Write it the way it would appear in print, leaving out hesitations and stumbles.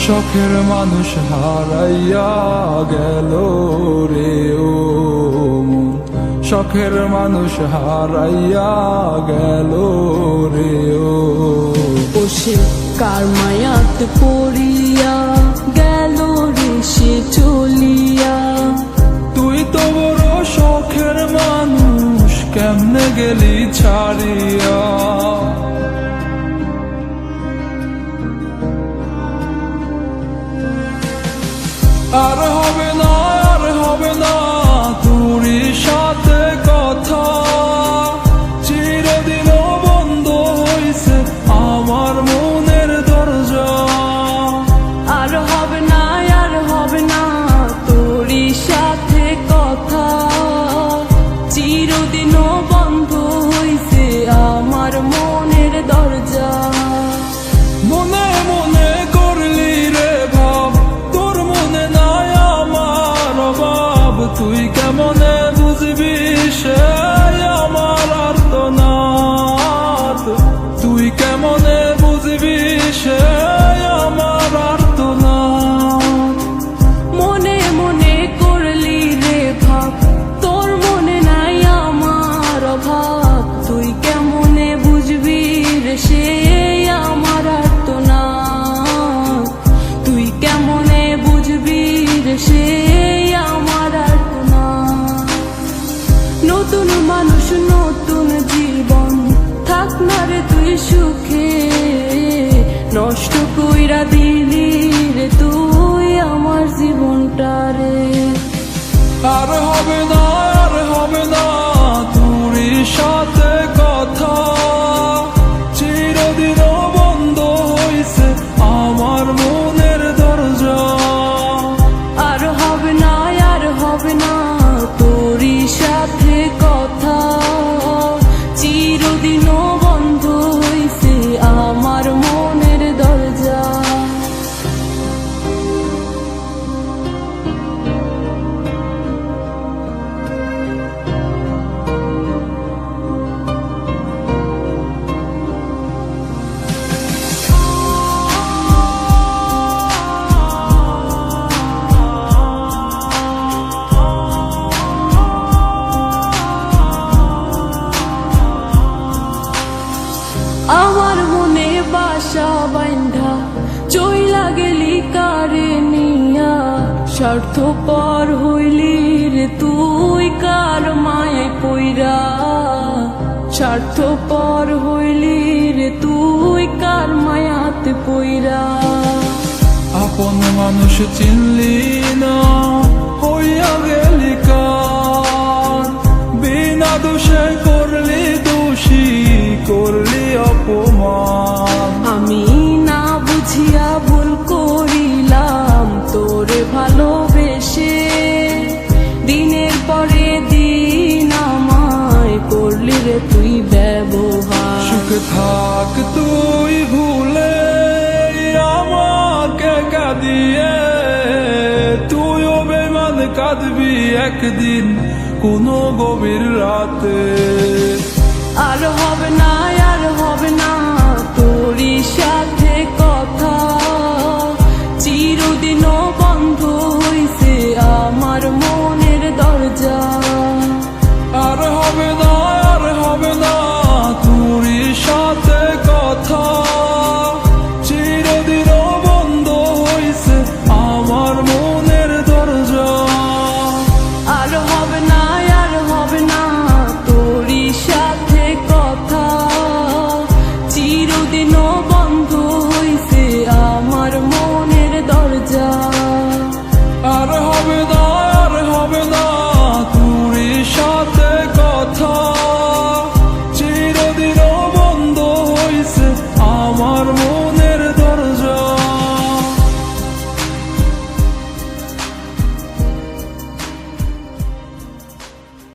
শখের মানুষ হারাইয়া গেল রে ও মন, শখের মানুষ হারাইয়া গেল রে ও। সে কার মায়াত পড়িয়া গেল রে সে চলিয়া। তুই তো বড় শখের মানুষ, কেমনে গেলি ছাড়িয়া। আর হবে না, আর হবে না তোরই সাথে কথা, চিরদিন বন্ধ হইছে আমার মনের দরজা। আর হবে না, আর হবে না তোরই সাথে কথা, চিরদিনও বন্ধ হইছে আমার মনের দরজা। মনে মনে করলি রে ভাব, তোর মনে নাই আমার অভাব। তুই কেমনে বুঝবি সে আমার আর্তনাদ, তুই কেমনে বুঝবি সে আমার আর্তনাদ। মনে মনে করলি রে ভাব, তোর মনে নাই আমার অভাব। তুই কেমনে বুঝবি রে সে আমার আর্তনাদ, তুই কেমনে বুঝবি রে সে আমার আর্তনাদ। নতুন মানুষ নতুন জীবন, থাক না রে তুই সুখে, নষ্ট কইরা দিলি রে তুই আমার জীবনটা রে। আর হবে না, আর হবে না তোরই সাথে কথা, চিরদিন বন্ধ হইছে আমার মনের দরজা। আর হবে না, আর হবে না তোরই সাথে কথা, চিরদিনও বন্ধ হইছে আমার মনের দরজা। আমার মনে বাসা বাইন্ধা চইলা গেলি কারে নিয়া, স্বার্থপর হইলি রে তুই কার মায়ে পইরা। স্বার্থপর হইলি রে তুই কার মায়াতে পইরা। আপন মানুষ চিনলি না, হইয়া গেলি কার। বিনা দোষে করলি দোষী, করলি অপমান। আমি না বুঝিয়া ভুল করিলাম তোরে ভালোবেসে, দিনের পরে দিন আমায় করলি রে তুই ব্যবহার। সুখে থাক তুই ভুলে আমাকে কাঁদিয়ে, তুইও বেমান কাঁদবি একদিন কোনো গভীর রাতে। আর হবে না,